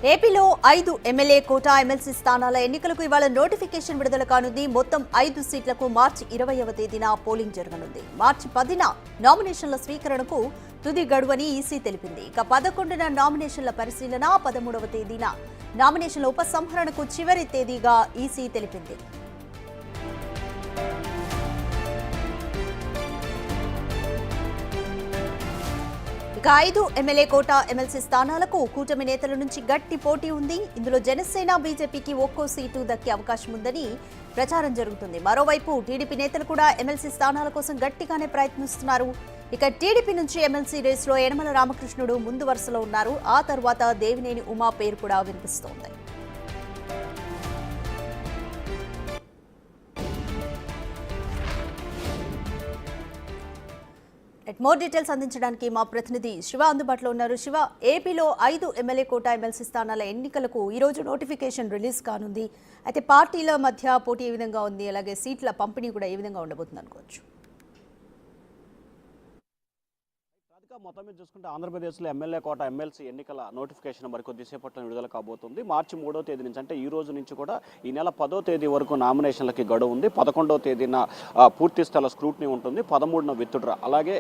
ఏపీలో 5 MLA quota MLC స్థానాల ఎన్నికలకు ఇవాళ నోటిఫికేషన్ విడుదల కానుంది. మొత్తం 5 సీట్లకు మార్చి 20వ తేదీన పోలింగ్ జరగనుంది. మార్చి 10న నామినేషన్ల స్వీకరణకు తుది గడువని ఈసీ తెలిపింది. ఇక 11న నామినేషన్ల పరిశీలన, 13వ తేదీన నామినేషన్ల ఉపసంహరణకు చివరి తేదీగా ఈసీ తెలిపింది. ఇక 5 ఎమ్మెల్యే కోటా ఎమ్మెల్సీ స్థానాలకు కూటమి నేతల నుంచి గట్టి పోటీ ఉంది. ఇందులో జనసేన, బీజేపీకి ఒక్కో సీటు దక్కే అవకాశం ఉందని ప్రచారం జరుగుతుంది. మరోవైపు టీడీపీ నేతలు కూడా ఎమ్మెల్సీ స్థానాల కోసం గట్టిగానే ప్రయత్నిస్తున్నారు. ఇక టీడీపీ నుంచి ఎమ్మెల్సీ రేసులో యనమల రామకృష్ణుడు ముందు వరుసలో ఉన్నారు. ఆ తర్వాత దేవినేని ఉమా పేరు కూడా వినిపిస్తోంది. మోర్ డీటెయిల్స్ అందించడానికి మా ప్రతినిధి శివ అందుబాటులో ఉన్నారు. శివ, ఏపీలో 5 ఎమ్మెల్యే కోటా ఎమ్మెల్సీ స్థానాల ఎన్నికలకు ఈరోజు నోటిఫికేషన్ రిలీజ్ కానుంది. అయితే పార్టీల మధ్య పోటీ ఏ విధంగా ఉంది, అలాగే సీట్ల పంపిణీ కూడా ఏ విధంగా ఉండబోతుంది అనుకోవచ్చు? మొత్తం మీద చూసుకుంటే ఆంధ్రప్రదేశ్లో ఎమ్మెల్యే కోట ఎమ్మెల్సీ ఎన్నికల నోటిఫికేషన్ మరి కొద్దిసేపట్లో విడుదల కాబోతుంది. మార్చి 3వ తేదీ నుంచి, అంటే ఈ రోజు నుంచి కూడా ఈ నెల 10వ తేదీ వరకు నామినేషన్లకి గడువు ఉంది. 11వ తేదీన పూర్తి స్థల స్క్రూటినీ ఉంటుంది. 13న విత్డ్రా, అలాగే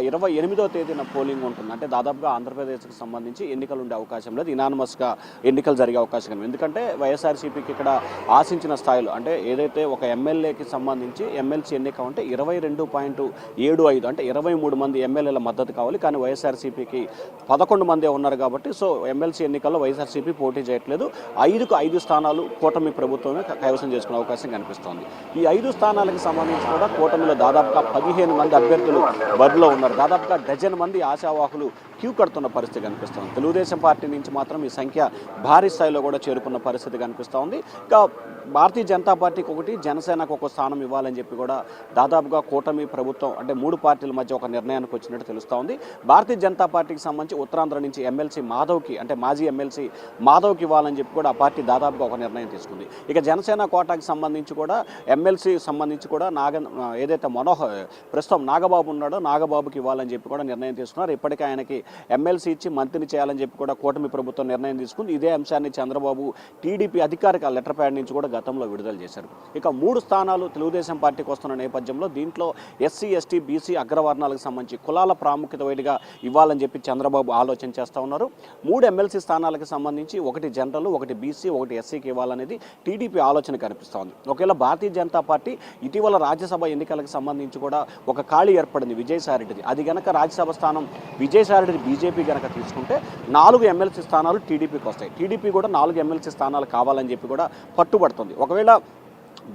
28వ తేదీన పోలింగ్ ఉంటుంది. అంటే దాదాపుగా ఆంధ్రప్రదేశ్కి సంబంధించి ఎన్నికలు ఉండే అవకాశం లేదు. ఇనానమస్గా ఎన్నికలు జరిగే అవకాశం లేదు. ఎందుకంటే వైఎస్ఆర్సీపీకి ఇక్కడ ఆశించిన స్థాయిలో, అంటే ఏదైతే ఒక ఎమ్మెల్యేకి సంబంధించి ఎమ్మెల్సీ ఎన్నిక ఉంటే 22.75, అంటే 23 మంది ఎమ్మెల్యేల మద్దతు కావాలి. కానీ వైఎస్ఆర్సీపీకి 11 మందే ఉన్నారు కాబట్టి సో ఎమ్మెల్సీ ఎన్నికల్లో వైఎస్ఆర్సీపీ పోటీ చేయట్లేదు. 5కు 5 స్థానాలు కూటమి ప్రభుత్వమే కైవసం చేసుకునే అవకాశం కనిపిస్తోంది. ఈ 5 స్థానాలకు సంబంధించి కూడా కూటమిలో దాదాపుగా 15 మంది అభ్యర్థులు బరిలో ఉన్నారు. దాదాపుగా డజన్ మంది ఆశావాహులు క్యూ కడుతున్న పరిస్థితి కనిపిస్తోంది. తెలుగుదేశం పార్టీ నుంచి మాత్రం ఈ సంఖ్య భారీ స్థాయిలో కూడా చేరుకున్న పరిస్థితి కనిపిస్తోంది. ఇక భారతీయ జనతా పార్టీకి ఒకటి, జనసేనకు ఒక స్థానం ఇవ్వాలని చెప్పి కూడా దాదాపుగా కూటమి ప్రభుత్వం, అంటే 3 పార్టీల మధ్య ఒక నిర్ణయానికి వచ్చినట్టు తెలుస్తోంది. భారతీయ జనతా పార్టీకి సంబంధించి ఉత్తరాంధ్ర నుంచి ఎమ్మెల్సీ మాధవ్కి, అంటే మాజీ ఎమ్మెల్సీ మాధవ్కి ఇవ్వాలని చెప్పి కూడా ఆ పార్టీ దాదాపుగా ఒక నిర్ణయం తీసుకుంది. ఇక జనసేన కోటాకి సంబంధించి కూడా ఎమ్మెల్సీ సంబంధించి కూడా ఏదైతే ప్రస్తుతం నాగబాబు ఉన్నాడో నాగబాబుకి ఇవ్వాలని చెప్పి కూడా నిర్ణయం తీసుకున్నారు. ఇప్పటికే ఆయనకి ఎమ్మెల్సీ ఇచ్చి మంత్రిని చేయాలని చెప్పి కూడా కూటమి ప్రభుత్వం నిర్ణయం తీసుకుంది. ఇదే అంశాన్ని చంద్రబాబు టీడీపీ అధికారిక లెటర్ ప్యాడ్ నుంచి కూడా గతంలో విడుదల చేశారు. ఇక 3 స్థానాలు తెలుగుదేశం పార్టీకి వస్తున్న నేపథ్యంలో దీంట్లో ఎస్సీ, ఎస్టీ, బీసీ అగ్రవర్ణాలకు సంబంధించి కులాల ప్రాముఖ్యత వైడిగా ఇవ్వాలని చెప్పి చంద్రబాబు ఆలోచన చేస్తూ ఉన్నారు. 3 ఎమ్మెల్సీ స్థానాలకు సంబంధించి ఒకటి జనరల్, ఒకటి బీసీ, ఒకటి ఎస్సీకి ఇవ్వాలనేది టీడీపీ ఆలోచన కనిపిస్తోంది. ఒకవేళ భారతీయ జనతా పార్టీ ఇటీవల రాజ్యసభ ఎన్నికలకు సంబంధించి కూడా ఒక ఖాళీ ఏర్పడింది విజయసాయిరెడ్డిది. అది గనక రాజ్యసభ స్థానం విజయసాయిరెడ్డి బీజేపీ కనుక తీసుకుంటే 4 ఎమ్మెల్సీ స్థానాలు టీడీపీకి వస్తాయి. టీడీపీ కూడా 4 ఎమ్మెల్సీ స్థానాలు కావాలని చెప్పి కూడా పట్టుబడుతుంది. ఒకవేళ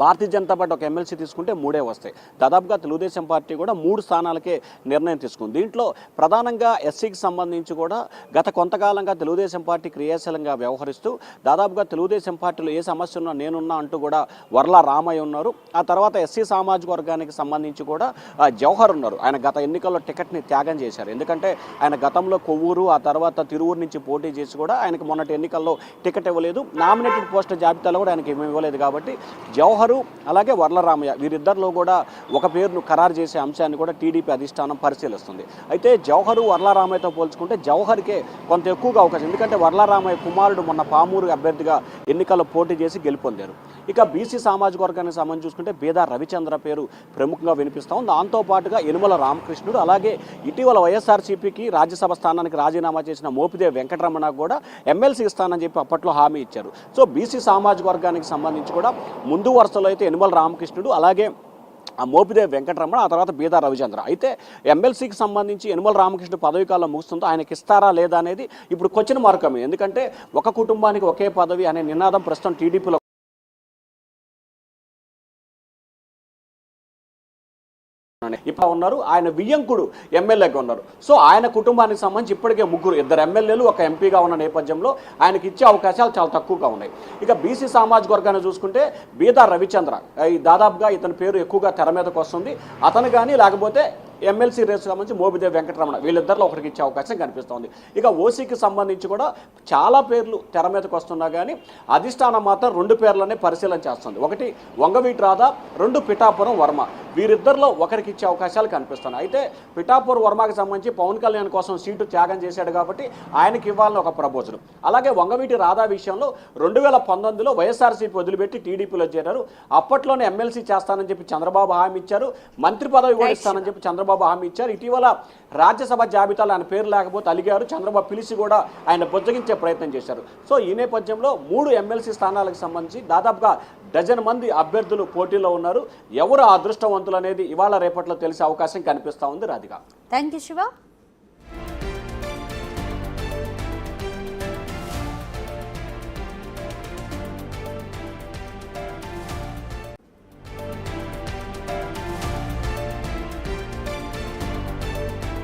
భారతీయ జనతా పార్టీ ఒక ఎమ్మెల్సీ తీసుకుంటే 3 వస్తాయి. దాదాపుగా తెలుగుదేశం పార్టీ కూడా 3 స్థానాలకే నిర్ణయం తీసుకుంది. దీంట్లో ప్రధానంగా ఎస్సీకి సంబంధించి కూడా గత కొంతకాలంగా తెలుగుదేశం పార్టీ క్రియాశీలంగా వ్యవహరిస్తూ దాదాపుగా తెలుగుదేశం పార్టీలో ఏ సమస్య ఉన్నా నేనున్నా అంటూ కూడా వర్ల రామయ్య ఉన్నారు. ఆ తర్వాత ఎస్సీ సామాజిక వర్గానికి సంబంధించి కూడా జవహర్ ఉన్నారు. ఆయన గత ఎన్నికల్లో టికెట్ని త్యాగం చేశారు. ఎందుకంటే ఆయన గతంలో కొవ్వూరు, ఆ తర్వాత తిరువూరు నుంచి పోటీ చేసి కూడా ఆయనకు మొన్నటి ఎన్నికల్లో టికెట్ ఇవ్వలేదు. నామినేటెడ్ పోస్టుల జాబితాలో కూడా ఆయనకి ఏమీ ఇవ్వలేదు. కాబట్టి జవహర్ అలాగే వర్ల రామయ్య వీరిద్దరిలో కూడా ఒక పేరును ఖరారు చేసే అంశాన్ని కూడా టీడీపీ అధిష్టానం పరిశీలిస్తుంది. అయితే జవహర్ వర్ల రామయ్యతో పోల్చుకుంటే జవహర్కే కొంత ఎక్కువగా అవకాశం, ఎందుకంటే వర్ల రామయ్య కుమారుడు మొన్న పామూరు అభ్యర్థిగా ఎన్నికల్లో పోటీ చేసి గెలుపొందారు. ఇక బీసీ సామాజిక వర్గానికి సంబంధించి చూసుకుంటే బేదా రవిచంద్ర పేరు ప్రముఖంగా వినిపిస్తూ ఉంది. దాంతోపాటుగా యనమల రామకృష్ణుడు, అలాగే ఇటీవల వైఎస్ఆర్సీపీకి రాజ్యసభ స్థానానికి రాజీనామా చేసిన మోపిదేవి వెంకటరమణ కూడా ఎమ్మెల్సీ ఇస్తానని చెప్పి అప్పట్లో హామీ ఇచ్చారు. సో బీసీ సామాజిక వర్గానికి సంబంధించి కూడా ముందు వరుసలో అయితే యనమల రామకృష్ణుడు, అలాగే మోపిదేవి వెంకటరమణ, ఆ తర్వాత బీదా రవిచంద్ర. అయితే ఎమ్మెల్సీకి సంబంధించి యనమల రామకృష్ణ పదవి కాలం ముగుస్తుందో ఆయనకి ఇస్తారా లేదా అనేది ఇప్పుడు క్వశ్చన్ మార్కమే. ఎందుకంటే ఒక కుటుంబానికి ఒకే పదవి అనే నినాదం ప్రస్తుతం టీడీపీలో ఇప్పుడు ఉన్నారు. ఆయన వియ్యంకుడు ఎమ్మెల్యేగా ఉన్నారు. సో ఆయన కుటుంబానికి సంబంధించి ఇప్పటికే 2 ఎమ్మెల్యేలు, ఒక ఎంపీగా ఉన్న నేపథ్యంలో ఆయనకి ఇచ్చే అవకాశాలు చాలా తక్కువగా ఉన్నాయి. ఇక బీసీ సామాజిక వర్గాన్ని చూసుకుంటే బీదా రవిచంద్ర, దాదాపుగా ఇతని పేరు ఎక్కువగా తెర మీదకి వస్తుంది. అతను కానీ లేకపోతే ఎమ్మెల్సీ రేసు సంబంధించి మోపిదేవి వెంకటరమణ వీళ్ళిద్దరిలో ఒకరికి ఇచ్చే అవకాశం కనిపిస్తోంది. ఇక ఓసీకి సంబంధించి కూడా చాలా పేర్లు తెర మీదకి వస్తున్నా కానీ అధిష్టానం మాత్రం 2 పేర్లనే పరిశీలన చేస్తుంది. ఒకటి వంగవీటి రాధా, 2 పిఠాపురం వర్మ. వీరిద్దరిలో ఒకరికి ఇచ్చే అవకాశాలు కనిపిస్తున్నాయి. అయితే పిఠాపురం వర్మకి సంబంధించి పవన్ కళ్యాణ్ కోసం సీటు త్యాగం చేశాడు కాబట్టి ఆయనకి ఇవ్వాలని ఒక ప్రపోజల్. అలాగే వంగవీటి రాధా విషయంలో 2019లో వైఎస్ఆర్సీపీ వదిలిపెట్టి టీడీపీలో చేరారు. అప్పట్లోనే ఎమ్మెల్సీ చేస్తానని చెప్పి చంద్రబాబు హామీ ఇచ్చారు, మంత్రి పదవి కూడా ఇస్తానని చెప్పి చంద్రబాబు హామీ ఇచ్చారు. ఇటీవల రాజ్యసభ జాబితాలో ఆయన పేరు లేకపోతే అలిగారు. చంద్రబాబు పిలిచి కూడా ఆయన బుజ్జగించే ప్రయత్నం చేశారు. సో ఈ నేపథ్యంలో 3 ఎమ్మెల్సీ స్థానాలకు సంబంధించి దాదాపుగా డజన్ మంది అభ్యర్థులు పోటీలో ఉన్నారు. ఎవరు అదృష్టవంతులు అనేది ఇవాళ రేపట్లో తెలిసే అవకాశం కనిపిస్తూ ఉంది. రాధిక. Thank you Shiva.